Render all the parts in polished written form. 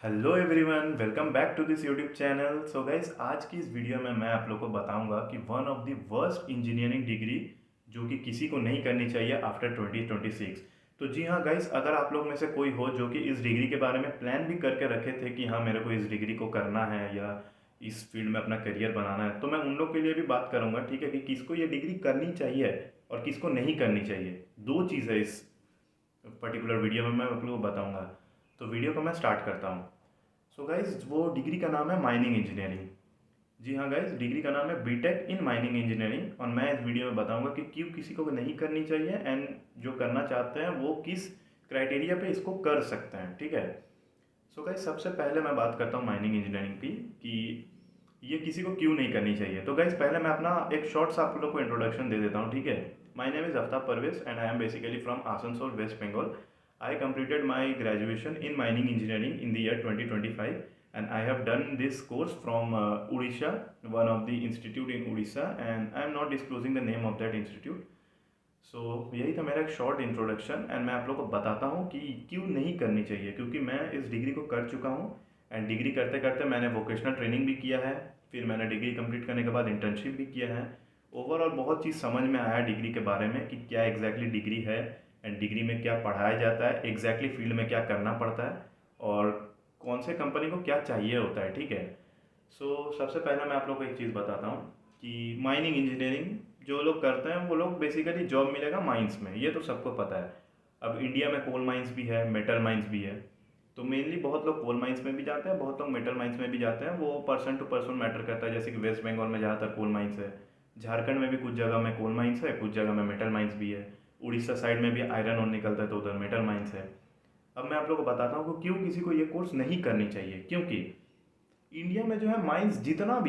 Hello everyone, welcome back to this YouTube channel. So guys, आज की इस video में मैं आप लोग को बताऊंगा कि one of the worst engineering degree जो कि किसी को नहीं करनी चाहिए आफ्टर 2026। तो जी हाँ गाइस, अगर आप लोग में से कोई हो जो कि इस डिग्री के बारे में प्लान भी करके रखे थे कि हाँ मेरे को इस डिग्री को करना है या इस फील्ड में अपना करियर बनाना है, तो मैं उन लोग के लिए भी बात करूंगा, ठीक है, कि किसको ये डिग्री करनी चाहिए और किसको नहीं करनी चाहिए। दो चीज़ है इस पर्टिकुलर वीडियो में मैं आप लोगों को बताऊंगा। तो वीडियो को मैं स्टार्ट करता हूँ। सो गाइज, वो डिग्री का नाम है माइनिंग इंजीनियरिंग। जी हाँ गाइज, डिग्री का नाम है बीटेक इन माइनिंग इंजीनियरिंग, और मैं इस वीडियो में बताऊंगा कि क्यों किसी को नहीं करनी चाहिए एंड जो करना चाहते हैं वो किस क्राइटेरिया पे इसको कर सकते हैं, ठीक है। सो गाइज, सबसे पहले मैं बात करता हूँ माइनिंग इंजीनियरिंग की कि ये किसी को क्यों नहीं करनी चाहिए। तो गाइज, पहले मैं अपना एक शॉर्ट सा आप लोग को इंट्रोडक्शन दे देता हूँ, ठीक है। My name is Aftab Parvez and I am basically from Asansol, West Bengal. I completed my graduation in mining engineering in the year 2025, and I have done this course from Odisha, one of the institute in Odisha, and I am not disclosing the name of that institute. सो यही था मेरा एक short introduction, and मैं आप लोग को बताता हूँ कि क्यों नहीं करनी चाहिए, क्योंकि मैं इस डिग्री को कर चुका हूँ। एंड डिग्री करते करते मैंने वोकेशनल ट्रेनिंग भी किया है, फिर मैंने डिग्री कंप्लीट करने के बाद इंटर्नशिप भी किया है। ओवरऑल बहुत चीज़ समझ में आया डिग्री के बारे में कि क्या एग्जैक्टली डिग्री है एंड डिग्री में क्या पढ़ाया जाता है, एग्जैक्टली फील्ड में क्या करना पड़ता है, और कौन से कंपनी को क्या चाहिए होता है, ठीक है। सबसे पहले मैं आप लोग को एक चीज़ बताता हूँ कि माइनिंग इंजीनियरिंग जो लोग करते हैं वो लोग बेसिकली जॉब मिलेगा माइंस में, ये तो सबको पता है। अब इंडिया में कोल माइंस भी है, मेटल माइंस भी है। तो मेनली बहुत लोग कोल माइंस में भी जाते हैं, बहुत लोग मेटल माइंस में भी जाते हैं। वो पर्सन टू पर्सन मैटर करता है, जैसे कि वेस्ट बंगाल में ज़्यादातर कोल माइंस है, झारखंड में भी कुछ जगह में कोल माइंस है, कुछ जगह में मेटल माइंस भी है, उड़ीसा साइड में भी आयरन और निकलता है तो उधर मेटल माइंस है। अब मैं आप लोग को बताता हूँ कि क्यों किसी को ये कोर्स नहीं करनी चाहिए। क्योंकि इंडिया में जो है माइंस जितना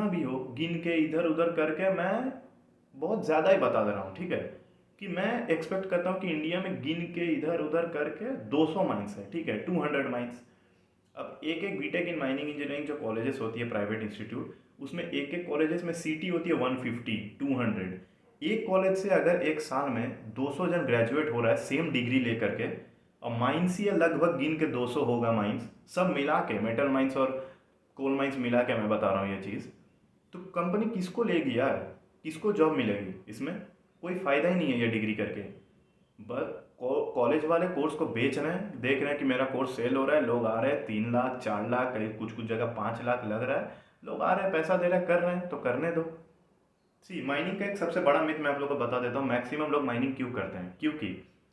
भी हो गिन के इधर उधर करके मैं बहुत ज़्यादा ही बता दे रहा हूँ, ठीक है, कि मैं एक्सपेक्ट करता हूँ कि इंडिया में गिन के इधर उधर करके 200 माइंस है, ठीक है, 200 माइंस। अब एक एक बीटेक इन माइनिंग इंजीनियरिंग जो कॉलेजेस होती है प्राइवेट इंस्टीट्यूट, उसमें एक एक कॉलेजेस में सीटी होती है 150 200। एक कॉलेज से अगर एक साल में 200 जन ग्रेजुएट हो रहा है सेम डिग्री लेकर के, और माइंस ये लगभग गिन के 200 होगा माइंस, सब मिला के मेटल माइंस और कोल माइंस मिला के मैं बता रहा हूँ ये चीज़। तो कंपनी किसको लेगी यार, किसको जॉब मिलेगी इसमें? कोई फ़ायदा ही नहीं है ये डिग्री करके। बस कॉलेज वाले कोर्स को बेच रहे हैं, देख रहे हैं कि मेरा कोर्स सेल हो रहा है, लोग आ रहे हैं, 3 लाख 4 लाख, कहीं कुछ कुछ जगह 5 लाख लग रहा है, लोग आ रहे हैं, पैसा दे रहे हैं, कर रहे हैं, तो करने दो। सी माइनिंग का एक सबसे बड़ा मिथ मैं आप लोग को बता देता हूँ। मैक्सिमम लोग माइनिंग क्यों करते हैं? क्योंकि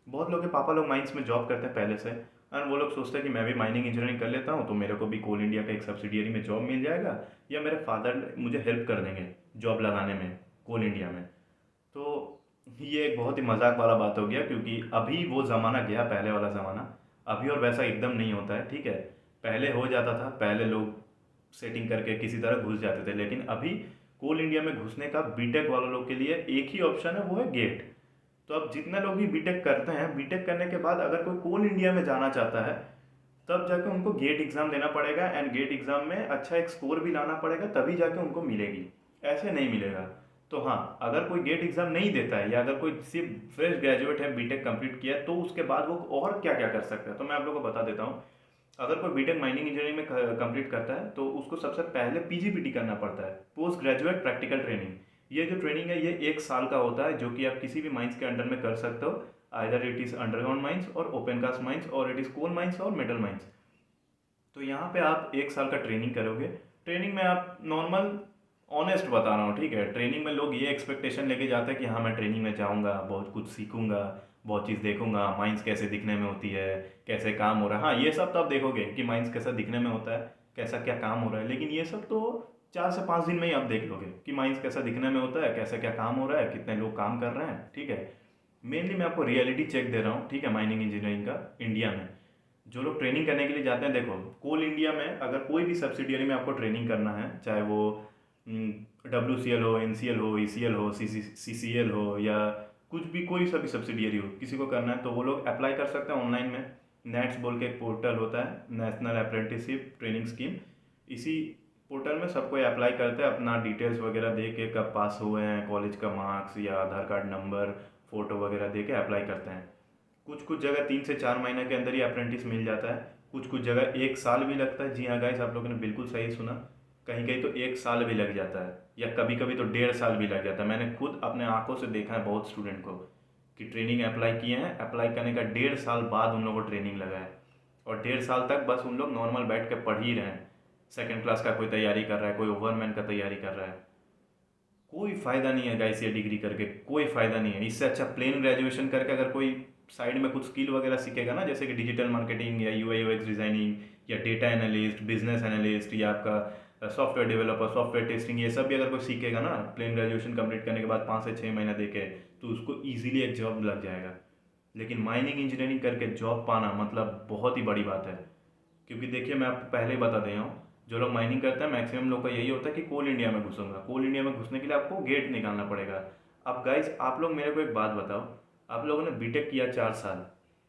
बहुत लोग के पापा लोग माइंस में जॉब करते हैं पहले से, और वो लोग सोचते हैं कि मैं भी माइनिंग इंजीनियरिंग कर लेता हूँ तो मेरे को भी कोल इंडिया का एक सब्सिडियरी में जॉब मिल जाएगा, या मेरे फादर मुझे हेल्प कर देंगे जॉब लगाने में कोल इंडिया में। तो ये एक बहुत ही मजाक वाला बात हो गया, क्योंकि अभी वो ज़माना गया, पहले वाला ज़माना। अभी और वैसा एकदम नहीं होता है, ठीक है। पहले हो जाता था, पहले लोग सेटिंग करके किसी तरह घुस जाते थे, लेकिन अभी कोल इंडिया में घुसने का बीटेक वालों लोग के लिए एक ही ऑप्शन है, वो है गेट। तो अब जितने लोग भी बीटेक करते हैं, बीटेक करने के बाद अगर कोई कोल इंडिया में जाना चाहता है, तब जाके उनको गेट एग्ज़ाम देना पड़ेगा, एंड गेट एग्ज़ाम में अच्छा एक स्कोर भी लाना पड़ेगा, तभी जाके उनको मिलेगी, ऐसे नहीं मिलेगा। तो हाँ, अगर कोई गेट एग्ज़ाम नहीं देता है, या अगर कोई सिर्फ फ्रेश ग्रेजुएट है, बीटेक कंप्लीट किया है, तो उसके बाद वो और क्या क्या कर सकता है, तो मैं आप लोगों को बता देता हूँ। अगर कोई बीटेक माइनिंग इंजीनियरिंग में कंप्लीट करता है तो उसको सबसे पहले पीजीपीटी करना पड़ता है, पोस्ट ग्रेजुएट प्रैक्टिकल ट्रेनिंग। ये जो ट्रेनिंग है ये 1 साल का होता है, जो कि आप किसी भी माइंस के अंडर में कर सकते हो। Either it is underground mines और ओपन कास्ट माइंस, और इट इज़ कोल माइंस और मेटल माइंस। तो यहाँ पे आप 1 साल का ट्रेनिंग करोगे। ट्रेनिंग में आप नॉर्मल ऑनेस्ट बता रहा हूँ, ठीक है। ट्रेनिंग में लोग ये एक्सपेक्टेशन लेके जाते हैं कि हाँ मैं ट्रेनिंग में जाऊँगा, बहुत कुछ सीखूंगा, बहुत चीज़ देखूंगा, माइंस कैसे दिखने में होती है, कैसे काम हो रहा है। हाँ, ये सब तो आप देखोगे कि माइंस कैसा दिखने में होता है, कैसा क्या काम हो रहा है, लेकिन ये सब तो 4 से 5 दिन में ही आप देख लोगे कि माइंस कैसा दिखने में होता है, कैसा क्या काम हो रहा है, कितने लोग काम कर रहे हैं, ठीक है। मेनली मैं आपको रियलिटी चेक दे रहा हूँ, ठीक है, माइनिंग इंजीनियरिंग का इंडिया में जो लोग ट्रेनिंग करने के लिए जाते हैं। देखो, कोल इंडिया में अगर कोई भी सब्सिडियरी में आपको ट्रेनिंग करना है, चाहे वो WCL हो, NCL हो, ECL हो, CCL हो, या कुछ भी कोई सा भी सब्सिडियरी हो, किसी को करना है तो वो लोग अप्लाई कर सकते हैं ऑनलाइन में। नेट्स बोल के एक पोर्टल होता है, नेशनल अप्रेंटिसशिप ट्रेनिंग स्कीम। इसी पोर्टल में सबको अप्लाई करते हैं, अपना डिटेल्स वगैरह दे के, कब पास हुए हैं, कॉलेज का मार्क्स या आधार कार्ड नंबर, फ़ोटो वगैरह दे के अप्लाई करते हैं। कुछ कुछ जगह 3 से 4 महीने के अंदर ही अप्रेंटिस मिल जाता है, कुछ कुछ जगह 1 साल भी लगता है। जी हाँ गाइस, आप लोगों ने बिल्कुल सही सुना, कहीं कहीं तो 1 साल भी लग जाता है, या कभी कभी तो 1.5 साल भी लग जाता है। मैंने खुद अपने आंखों से देखा है बहुत स्टूडेंट को कि ट्रेनिंग अप्लाई किए हैं, अप्लाई करने का 1.5 साल बाद उन लोगों को ट्रेनिंग लगा है, और 1.5 साल तक बस उन लोग नॉर्मल बैठ के पढ़ ही रहे हैं। सेकेंड क्लास का कोई तैयारी कर रहा है, कोई ओवरमैन का तैयारी कर रहा है। कोई फ़ायदा नहीं है गाइस, ये डिग्री करके कोई फ़ायदा नहीं है। इससे अच्छा प्लेन ग्रेजुएशन करके अगर कोई साइड में कुछ स्किल वगैरह सीखेगा ना, जैसे कि डिजिटल मार्केटिंग या यूआई यूएक्स डिज़ाइनिंग या डेटा एनालिस्ट, बिजनेस एनालिस्ट, या आपका सॉफ्टवेयर डेवलपर, सॉफ्टवेयर टेस्टिंग, ये सब भी अगर कोई सीखेगा ना प्लेन ग्रेजुएशन कंप्लीट करने के बाद 5 से 6 महीना देके, तो उसको ईजिली एक जॉब लग जाएगा। लेकिन माइनिंग इंजीनियरिंग करके जॉब पाना मतलब बहुत ही बड़ी बात है। क्योंकि देखिए, मैं आपको पहले ही बता दे रहा हूँ, जो लोग माइनिंग करते हैं मैक्सिमम लोग का यही होता है कि कोल इंडिया में घुसूंगा। कोल इंडिया में घुसने के लिए आपको गेट निकालना पड़ेगा। अब गाइस, आप लोग मेरे को एक बात बताओ, आप लोगों ने बीटेक किया 4 साल,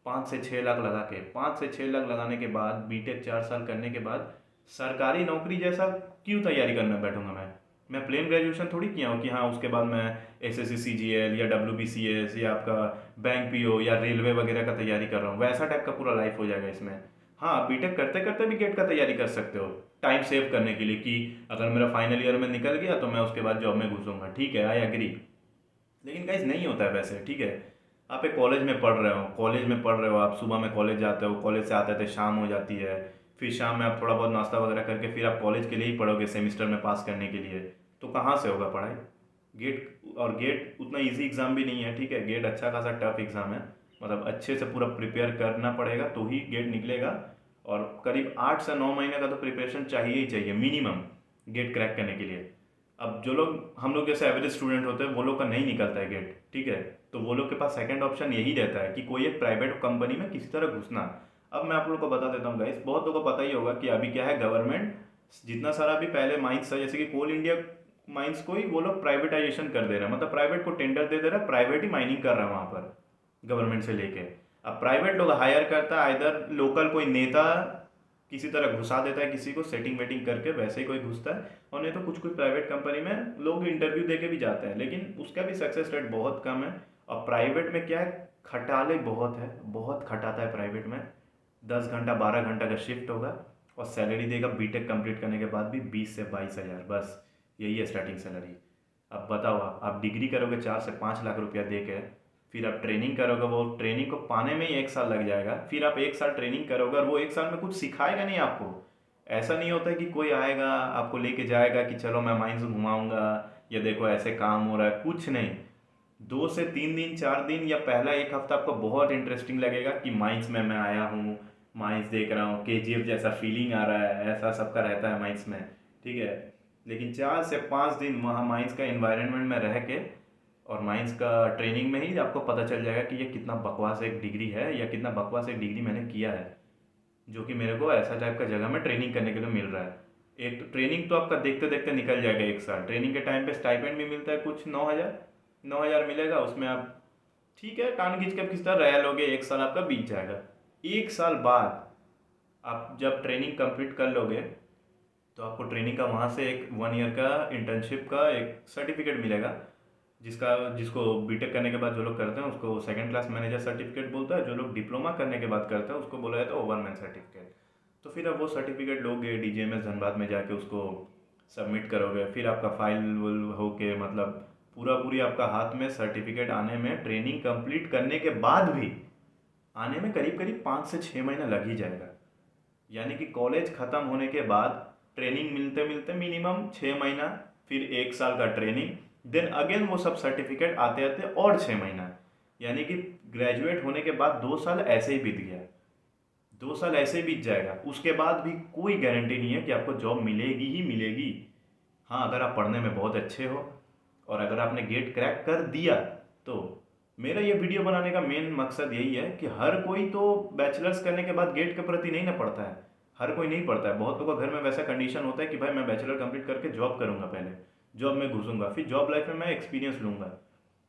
5 से 6 लाख लगा के, 5 से 6 लाख लगाने के बाद बीटेक 4 साल करने के बाद सरकारी नौकरी जैसा क्यों तैयारी करने बैठूंगा मैं प्लेन ग्रेजुएशन थोड़ी किया हूँ कि हाँ उसके बाद मैं एसएससी सीजीएल या डब्ल्यूबीसीएस या आपका बैंक पीओ या रेलवे वगैरह का तैयारी कर रहा हूँ, वैसा टाइप का पूरा लाइफ हो जाएगा इसमें। हाँ, बीटेक करते करते भी गेट का तैयारी कर सकते हो, टाइम सेव करने के लिए, कि अगर मेरा फाइनल ईयर में निकल गया तो मैं उसके बाद जॉब में घुसूंगा, ठीक है, आई एग्री। लेकिन गाइज नहीं होता है वैसे, ठीक है। आप एक कॉलेज में पढ़ रहे हो, आप सुबह में कॉलेज जाते हो, कॉलेज से आते आते शाम हो जाती है, फिर शाम में आप थोड़ा बहुत नाश्ता वगैरह करके फिर आप कॉलेज के लिए ही पढ़ोगे सेमिस्टर में पास करने के लिए, तो कहाँ से होगा पढ़ाई। गेट उतना इजी एग्ज़ाम भी नहीं है, ठीक है, गेट अच्छा खासा टफ एग्ज़ाम है, मतलब अच्छे से पूरा प्रिपेयर करना पड़ेगा तो ही गेट निकलेगा। और करीब 8 से 9 महीने का तो प्रिपरेशन चाहिए ही चाहिए मिनिमम गेट क्रैक करने के लिए। अब जो लोग हम लोग जैसे एवरेज स्टूडेंट होते हैं वो लोग का नहीं निकलता है गेट, ठीक है, तो वो लोग के पास सेकंड ऑप्शन यही रहता है कि कोई एक प्राइवेट कंपनी में किसी तरह घुसना। अब मैं आप लोग को बता देता हूँ गाइस, बहुत लोगों को पता ही होगा कि अभी क्या है, गवर्नमेंट जितना सारा अभी पहले माइंस था, जैसे कि कोल इंडिया माइंस को ही वो लोग प्राइवेटाइजेशन कर दे रहे हैं, मतलब प्राइवेट को टेंडर दे रहा है, प्राइवेट ही माइनिंग कर रहा है वहाँ पर गवर्नमेंट से लेके। अब प्राइवेट लोग हायर करता है, इधर लोकल कोई नेता किसी तरह घुसा देता है किसी को, सेटिंग वेटिंग करके वैसे ही कोई घुसता है। और नहीं तो कुछ कुछ प्राइवेट कंपनी में लोग इंटरव्यू दे के भी जाते हैं, लेकिन उसका भी सक्सेस रेट बहुत कम है। और प्राइवेट में क्या है, खटाले बहुत है, बहुत खटाता है प्राइवेट में। 10 घंटा 12 घंटा का शिफ्ट होगा, और सैलरी देगा बीटेक कंप्लीट करने के बाद भी 20 से 22 हज़ार, बस यही है स्टार्टिंग सैलरी। अब बताओ, आप डिग्री करोगे 4 से 5 लाख रुपया दे के, फिर आप ट्रेनिंग करोगे, वो ट्रेनिंग को पाने में ही 1 साल लग जाएगा, फिर आप 1 साल ट्रेनिंग करोगे और वो 1 साल में कुछ सिखाएगा नहीं आपको। ऐसा नहीं होता है कि कोई आएगा आपको लेके जाएगा कि चलो मैं माइंस घुमाऊंगा, या देखो ऐसे काम हो रहा है, कुछ नहीं। 2 से 3 दिन 4 दिन या पहला एक हफ्ता आपको बहुत इंटरेस्टिंग लगेगा कि माइंस में मैं आया हूँ, माइंस देख रहा हूँ, केजीएफ जैसा फीलिंग आ रहा है, ऐसा सबका रहता है माइंस में, ठीक है। लेकिन 4 से 5 दिन वहाँ माइंस का इन्वायरमेंट में रह के और माइंस का ट्रेनिंग में ही आपको पता चल जाएगा कि ये कितना बकवास एक डिग्री है, या कितना बकवास एक डिग्री मैंने किया है, जो कि मेरे को ऐसा टाइप का जगह में ट्रेनिंग करने के लिए मिल रहा है। एक तो ट्रेनिंग तो आपका देखते देखते निकल जाएगा 1 साल, ट्रेनिंग के टाइम पे स्टाइपेंड भी मिलता है कुछ 9,000 मिलेगा, उसमें आप ठीक है कान खींच कर किस तरह रह लोगे, 1 साल आपका बीत जाएगा। 1 साल बाद आप जब ट्रेनिंग कंप्लीट कर लोगे, तो आपको ट्रेनिंग का वहाँ से एक 1 ईयर का इंटर्नशिप का एक सर्टिफिकेट मिलेगा, जिसको बीटेक करने के बाद जो लोग करते हैं उसको सेकंड क्लास मैनेजर सर्टिफिकेट बोलता है, जो लोग डिप्लोमा करने के बाद करते हैं उसको बोला जाता है ओवरमैन सर्टिफिकेट। तो फिर आप वो सर्टिफिकेट लोगे, डीजीएमएस धनबाद में जाके उसको सबमिट करोगे, फिर आपका फाइल विल होके, मतलब पूरा पूरी आपका हाथ में सर्टिफिकेट आने में, ट्रेनिंग कंप्लीट करने के बाद भी आने में करीब करीब 5 से 6 महीना लग ही जाएगा। यानी कि कॉलेज ख़त्म होने के बाद ट्रेनिंग मिलते मिलते मिनिमम 6 महीना, फिर 1 साल का ट्रेनिंग, देन अगेन वो सब सर्टिफिकेट आते आते और 6 महीना, यानी कि ग्रेजुएट होने के बाद 2 साल ऐसे ही बीत गया। 2 साल ऐसे ही बीत जाएगा, उसके बाद भी कोई गारंटी नहीं है कि आपको जॉब मिलेगी ही मिलेगी। हाँ, अगर आप पढ़ने में बहुत अच्छे हो और अगर आपने गेट क्रैक कर दिया, तो मेरा ये वीडियो बनाने का मेन मकसद यही है कि हर कोई तो बैचलर्स करने के बाद गेट के प्रति नहीं ना पढ़ता है, हर कोई नहीं पढ़ता है। बहुत लोगों का घर में वैसा कंडीशन होता है कि भाई मैं बैचलर कंप्लीट करके जॉब करूंगा, पहले जॉब में घुसूंगा, फिर जॉब लाइफ में मैं एक्सपीरियंस लूंगा।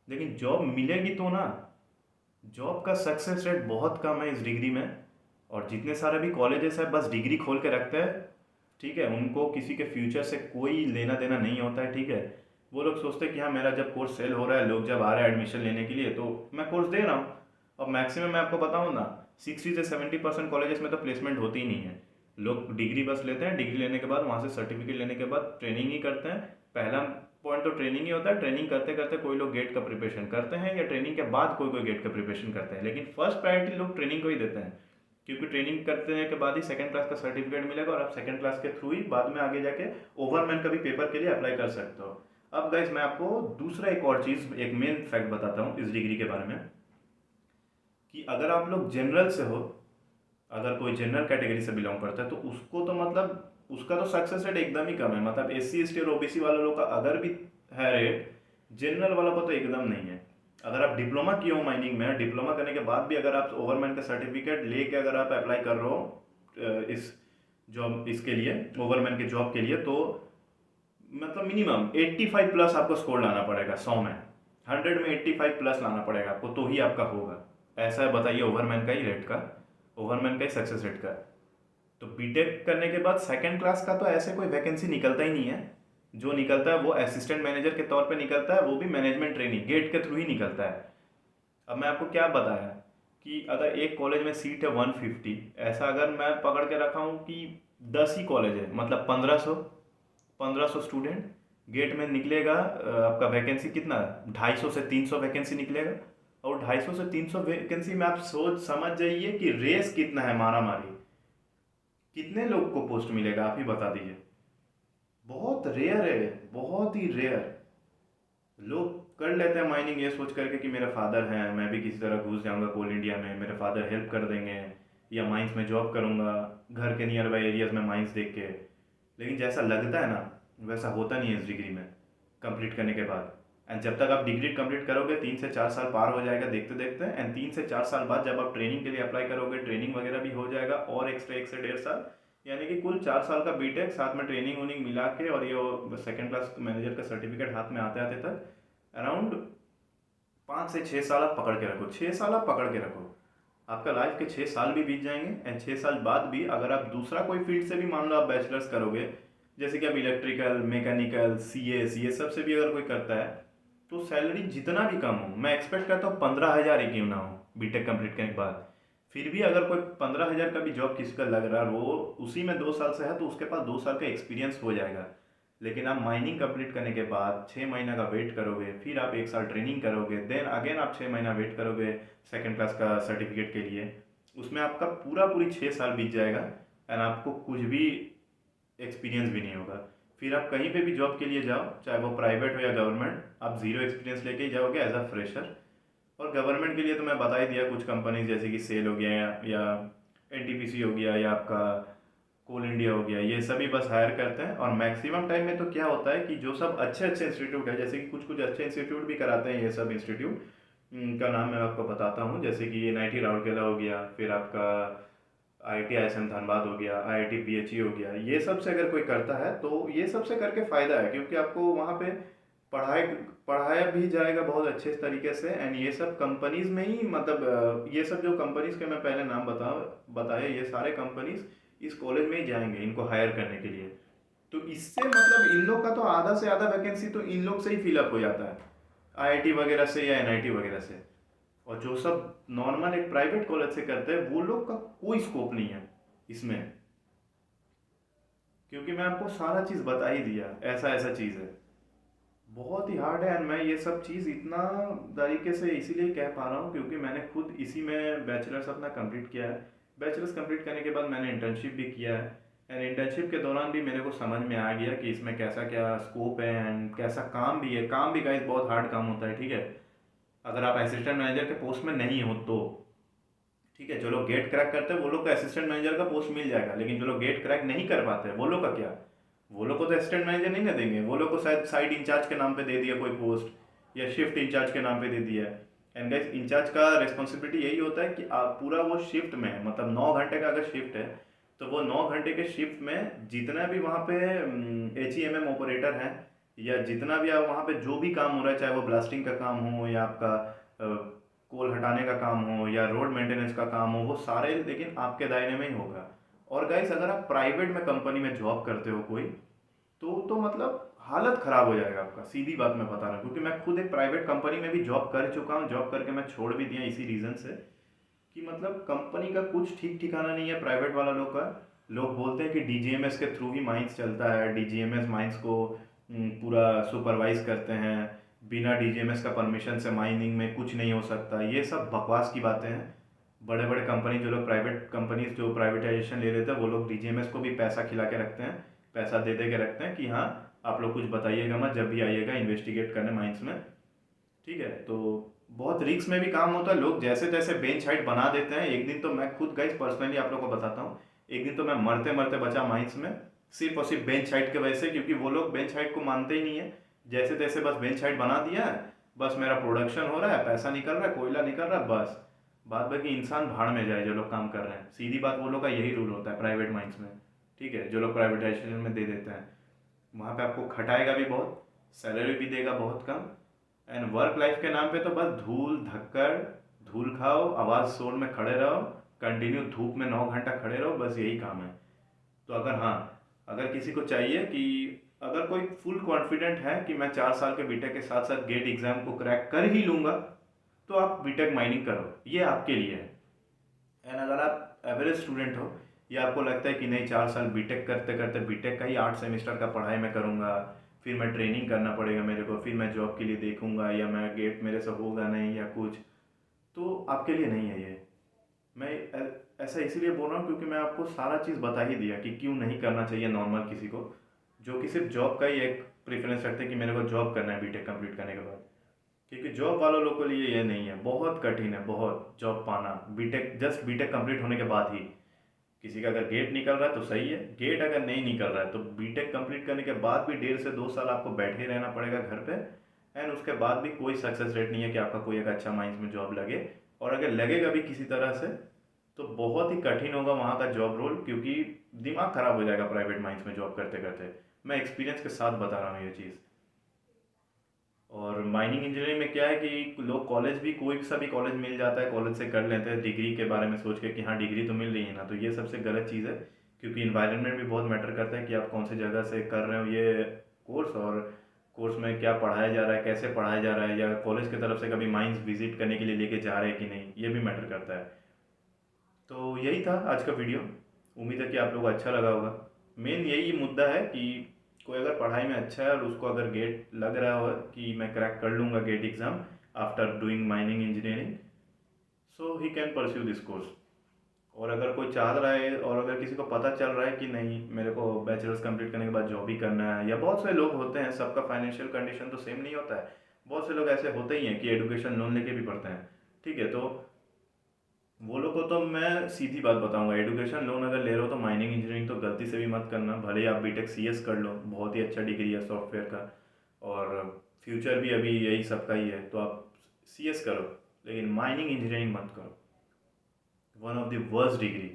लेकिन जॉब मिलेगी तो ना, जॉब का सक्सेस रेट बहुत कम है इस डिग्री में। और जितने सारे भी कॉलेजेस है बस डिग्री खोल के रखते हैं, ठीक है, उनको किसी के फ्यूचर से कोई लेना देना नहीं होता है, ठीक है। वो लोग सोचते हैं कि हाँ मेरा जब कोर्स सेल हो रहा है, लोग जब आ रहे हैं एडमिशन लेने के लिए, तो मैं कोर्स दे रहा हूँ, और मैक्सिमम मैं आपको बताऊँ ना, 60 से 70% कॉलेजेस में तो प्लेसमेंट होती ही नहीं है। लोग डिग्री बस लेते हैं, डिग्री लेने के बाद वहाँ से सर्टिफिकेट लेने के बाद ट्रेनिंग ही करते हैं। पहला पॉइंट तो ट्रेनिंग ही होता है। ट्रेनिंग करते करते कोई लोग गेट का प्रिपरेशन करते हैं, या ट्रेनिंग के बाद कोई कोई गेट का प्रिपरेशन करते हैं, लेकिन फर्स्ट प्रायोरिटी लोग ट्रेनिंग को ही देते हैं, क्योंकि ट्रेनिंग करते के बाद ही सेकंड क्लास का सर्टिफिकेट मिलेगा, और आप सेकंड क्लास के थ्रू ही बाद में आगे जाके ओवरमैन का भी पेपर के लिए अप्लाई कर सकते हो। अब गाइस मैं आपको दूसरा एक और चीज़, एक मेन फैक्ट बताता हूँ इस डिग्री के बारे में, कि अगर आप लोग जनरल से हो, अगर कोई जनरल कैटेगरी से बिलोंग करता है, तो उसको तो मतलब उसका तो सक्सेस रेट एकदम ही कम है। मतलब SC ST और OBC वाले लोग का अगर भी है रेट, जनरल वाला को तो एकदम नहीं है। अगर आप डिप्लोमा किए हो माइनिंग में, डिप्लोमा करने के बाद भी अगर आप ओवरमैन का सर्टिफिकेट लेके अगर आप अप्लाई कर रहे हो इस जॉब, इसके लिए ओवरमैन के जॉब के लिए, तो मतलब मिनिमम 85 प्लस आपको स्कोर लाना पड़ेगा। 100 में 100 में 85 प्लस लाना पड़ेगा आपको, तो ही आपका होगा। ऐसा है, बताइए, ओवरमैन का ही रेट का, ओवरमैन का ही सक्सेस रेट का। तो बीटेक करने के बाद सेकंड क्लास का तो ऐसे कोई वैकेंसी निकलता ही नहीं है। जो निकलता है वो असिस्टेंट मैनेजर के तौर पे निकलता है, वो भी मैनेजमेंट ट्रेनिंग गेट के थ्रू ही निकलता है। अब मैं आपको क्या बताया कि अगर एक कॉलेज में सीट है 150, ऐसा अगर मैं पकड़ के रखा हूँ कि 10 ही कॉलेज है, मतलब 1500 स्टूडेंट गेट में निकलेगा। आपका वैकेंसी कितना, 250 से 300 वैकेंसी निकलेगा। और 250 से 300 वैकेंसी में आप सोच समझ जाइए कि रेस कितना है, मारा मारी, कितने लोग को पोस्ट मिलेगा, आप ही बता दीजिए। बहुत रेयर है, बहुत ही रेयर। लोग कर लेते हैं माइनिंग ये सोच करके कि मेरे फादर हैं, मैं भी किसी तरह घुस जाऊंगा कोल इंडिया में, मेरे फादर हेल्प कर देंगे, या माइंस में जॉब करूंगा घर के नियर बाई एरियाज में माइंस देख के। लेकिन जैसा लगता है ना, वैसा होता नहीं है इस डिग्री में कंप्लीट करने के बाद। एंड जब तक आप डिग्री कंप्लीट करोगे 3 से 4 साल पार हो जाएगा देखते देखते, एंड 3 से 4 साल बाद जब आप ट्रेनिंग के लिए अप्लाई करोगे, ट्रेनिंग वगैरह भी हो जाएगा, और एक्स्ट्रा 1 से 1.5 साल, यानी कि कुल 4 साल का बीटेक साथ में ट्रेनिंग वूनिंग मिला के, और ये सेकंड क्लास मैनेजर का सर्टिफिकेट हाथ में आते आते तक अराउंड 5 से 6 साल आप पकड़ के रखो, 6 साल आप पकड़ के रखो। आपका लाइफ के 6 साल भी बीत जाएंगे, एंड 6 साल बाद भी अगर आप दूसरा कोई फील्ड से भी मान लो आप बैचलर्स करोगे, जैसे कि आप इलेक्ट्रिकल, मैकेनिकल, CA सब से भी अगर कोई करता है, तो सैलरी जितना भी कम हो, मैं एक्सपेक्ट करता हूँ 15,000 ही क्यों ना हो बीटेक कंप्लीट करने के बाद, फिर भी अगर कोई 15,000 का भी जॉब किसी का लग रहा है, वो उसी में 2 साल से है, तो उसके पास 2 साल का एक्सपीरियंस हो जाएगा। लेकिन आप माइनिंग कंप्लीट करने के बाद 6 महीना का वेट करोगे, फिर आप 1 साल ट्रेनिंग करोगे, देन अगेन आप 6 महीना वेट करोगे सेकेंड क्लास का सर्टिफिकेट के लिए, उसमें आपका पूरी 6 साल बीत जाएगा, एंड आपको कुछ भी एक्सपीरियंस भी नहीं होगा। फिर आप कहीं पे भी जॉब के लिए जाओ, चाहे वो प्राइवेट हो या गवर्नमेंट, आप ज़ीरो एक्सपीरियंस लेके ही जाओगे एज अ फ्रेशर। और गवर्नमेंट के लिए तो मैं बता ही दिया, कुछ कंपनीज जैसे कि सेल हो गया, या NTPC हो गया, या आपका कोल इंडिया हो गया, ये सभी बस हायर करते हैं। और मैक्सिमम टाइम में तो क्या होता है कि जो सब अच्छे अच्छे इंस्टीट्यूट है, जैसे कि कुछ कुछ अच्छे इंस्टीट्यूट भी कराते हैं, ये सब इंस्टीट्यूट का नाम मैं आपको बताता हूँ, जैसे कि NIT राउरकेला हो गया, फिर आपका IIT ISM धनबाद हो गया, IIT BHE हो गया, ये सब से अगर कोई करता है तो ये सब से करके फ़ायदा है, क्योंकि आपको वहाँ पे पढ़ाई पढ़ाया भी जाएगा बहुत अच्छे तरीके से। एंड ये सब कंपनीज में ही, मतलब ये सब जो कंपनीज के मैं पहले नाम बताए, ये सारे कंपनीज इस कॉलेज में ही जाएंगे इनको हायर करने के लिए। तो इससे मतलब इन लोग का तो आधा से आधा वैकेंसी तो इन लोग से ही फिलअप हो जाता है, IIT वगैरह से या NIT वगैरह से। और जो सब नॉर्मल एक प्राइवेट कॉलेज से करते हैं, वो लोग का कोई स्कोप नहीं है इसमें, क्योंकि मैं आपको सारा चीज़ बता ही दिया, ऐसा ऐसा चीज़ है, बहुत ही हार्ड है। एंड मैं ये सब चीज़ इतना तरीके से इसीलिए कह पा रहा हूँ क्योंकि मैंने खुद इसी में बैचलर्स अपना कंप्लीट किया है। बैचलर्स कंप्लीट करने के बाद मैंने इंटर्नशिप भी किया है, एंड इंटर्नशिप के दौरान भी मेरे को समझ में आ गया कि इसमें कैसा क्या स्कोप है, एंड कैसा काम भी है। काम भी गाइस बहुत हार्ड काम होता है, ठीक है, अगर आप असिस्टेंट मैनेजर के पोस्ट में नहीं हो तो। ठीक है, जो लोग गेट क्रैक करते हैं वो लोग को असिस्टेंट मैनेजर का पोस्ट मिल जाएगा, लेकिन जो लोग गेट क्रैक नहीं कर पाते वो लोग का क्या, वो लोग को तो असिस्टेंट मैनेजर नहीं ना देंगे, वो लोग को शायद साइड इंचार्ज के नाम पे दे दिया कोई पोस्ट, या शिफ्ट इंचार्ज के नाम पे दे दिया। एंड गाइस इंचार्ज का रिस्पॉन्सिबिलिटी यही होता है कि आप पूरा वो शिफ्ट में, मतलब 9 घंटे का अगर शिफ्ट है, तो वो 9 घंटे के शिफ्ट में जितना भी वहाँ पे HEMM ऑपरेटर हैं, या जितना भी आप वहाँ पे जो भी काम हो रहा है, चाहे वो ब्लास्टिंग का काम हो, या आपका कोल हटाने का काम हो, या रोड मेंटेनेंस का काम हो, वो सारे लेकिन आपके दायरे में ही होगा। और गाइस अगर आप प्राइवेट में कंपनी में जॉब करते हो कोई, तो मतलब हालत ख़राब हो जाएगा आपका, सीधी बात मैं बता रहा हूँ, क्योंकि मैं खुद एक प्राइवेट कंपनी में भी जॉब कर चुका हूँ। जॉब करके मैं छोड़ भी दिया इसी रीज़न से कि मतलब कंपनी का कुछ ठीक ठिकाना नहीं है प्राइवेट वाला लोग का। लोग बोलते हैं कि डीजीएमएस के थ्रू ही माइंस चलता है, डीजीएमएस माइंस को पूरा सुपरवाइज करते हैं, बिना डीजीएमएस का परमिशन से माइनिंग में कुछ नहीं हो सकता। ये सब बकवास की बातें हैं। बड़े बड़े कंपनी जो लोग प्राइवेट कंपनीज जो प्राइवेटाइजेशन ले लेते हैं वो लोग डीजीएमएस को भी पैसा खिला के रखते हैं, पैसा दे दे के रखते हैं कि हाँ आप लोग कुछ बताइएगा मत जब भी आइएगा इन्वेस्टिगेट करने माइंस में। ठीक है, तो बहुत रिस्क में भी काम होता है। लोग जैसे तैसे बेंच हाइट बना देते हैं। एक दिन तो मैं खुद गाइस पर्सनली आप लोग को बताता हूँ, एक दिन तो मैं मरते मरते बचा माइंस में, सिर्फ और सिर्फ बेंच हाइट की वजह से, क्योंकि वो लोग बेंच हाइट को मानते ही नहीं है। जैसे तैसे बस बेंच हाइट बना दिया है, बस मेरा प्रोडक्शन हो रहा है, पैसा निकल रहा है, कोयला निकल रहा है, बस बाद बाकी इंसान भाड़ में जाए जो लोग काम कर रहे हैं। सीधी बात, वो लोग का यही रूल होता है प्राइवेट माइंस में। ठीक है, जो लोग प्राइवेटाइजेशन में दे देते हैं वहाँ पे आपको खटाएगा भी बहुत, सैलरी भी देगा बहुत कम, एंड वर्क लाइफ के नाम पे तो बस धूल धक्कड़, धूल खाओ, आवाज़ शोर में खड़े रहो, कंटिन्यू धूप में 9 घंटा खड़े रहो, बस यही काम है। तो अगर हाँ, अगर किसी को चाहिए कि अगर कोई फुल कॉन्फिडेंट है कि मैं 4 साल के बीटेक के साथ साथ गेट एग्जाम को क्रैक कर ही लूँगा, तो आप बीटेक माइनिंग करो, ये आपके लिए है। एंड अगर आप एवरेज स्टूडेंट हो या आपको लगता है कि नहीं 4 साल बीटेक करते करते बीटेक का ही 8 सेमेस्टर का पढ़ाई मैं करूँगा, फिर मैं ट्रेनिंग करना पड़ेगा मेरे को, फिर मैं जॉब के लिए देखूँगा या मैं गेट मेरे से होगा नहीं या कुछ, तो आपके लिए नहीं है ये। मैं ऐसा इसीलिए बोल रहा हूँ क्योंकि मैं आपको सारा चीज़ बता ही दिया कि क्यों नहीं करना चाहिए नॉर्मल किसी को, जो कि सिर्फ जॉब का ही एक प्रेफरेंस रखते हैं कि मेरे को जॉब करना है बीटेक कंप्लीट करने के बाद। क्योंकि जॉब वालों लोग के लिए ये नहीं है, बहुत कठिन है बहुत जॉब पाना बीटेक, जस्ट बीटेक कंप्लीट होने के बाद ही। किसी का अगर गेट निकल रहा है तो सही है, गेट अगर नहीं निकल रहा है तो बीटेक कंप्लीट करने के बाद भी 1.5 से 2 साल आपको बैठे रहना पड़ेगा घर पे। एंड उसके बाद भी कोई सक्सेस रेट नहीं है कि आपका कोई एक अच्छा माइंस में जॉब लगे। और अगर लगेगा भी किसी तरह से तो बहुत ही कठिन होगा वहाँ का जॉब रोल, क्योंकि दिमाग खराब हो जाएगा प्राइवेट माइंस में जॉब करते करते। मैं एक्सपीरियंस के साथ बता रहा हूँ ये चीज़। और माइनिंग इंजीनियरिंग में क्या है कि लोग कॉलेज भी कोई सा भी कॉलेज मिल जाता है, कॉलेज से कर लेते हैं डिग्री के बारे में सोच के कि हाँ डिग्री तो मिल रही है ना, तो ये सबसे गलत चीज़ है। क्योंकि इन्वायरमेंट भी बहुत मैटर करता है कि आप कौन सी जगह से कर रहे हो ये कोर्स, और कोर्स में क्या पढ़ाया जा रहा है, कैसे पढ़ाया जा रहा है, या कॉलेज की तरफ से कभी माइंस विजिट करने के लिए लेके जा रहे हैं कि नहीं, ये भी मैटर करता है। तो यही था आज का वीडियो, उम्मीद है कि आप लोग को अच्छा लगा होगा। मेन यही मुद्दा है कि कोई अगर पढ़ाई में अच्छा है और उसको अगर गेट लग रहा हो कि मैं क्रैक कर लूँगा GATE exam after doing mining engineering, so he can pursue this course. और अगर कोई चाह रहा है और अगर किसी को पता चल रहा है कि नहीं मेरे को बैचलर्स कंप्लीट करने के बाद जॉब ही करना है, या बहुत से लोग होते हैं, सबका फाइनेंशियल कंडीशन तो सेम नहीं होता है, बहुत से लोग ऐसे होते ही हैं कि एडुकेशन लोन लेके भी पढ़ते हैं। ठीक है, तो वो लोग को तो मैं सीधी बात बताऊंगा, एजुकेशन लोन अगर ले रहे हो तो माइनिंग इंजीनियरिंग तो गलती से भी मत करना। भले ही आप बीटेक सीएस कर लो, बहुत ही अच्छा डिग्री है सॉफ्टवेयर का, और फ्यूचर भी अभी यही सबका ही है, तो आप सीएस करो, लेकिन माइनिंग इंजीनियरिंग मत करो। One of the worst degree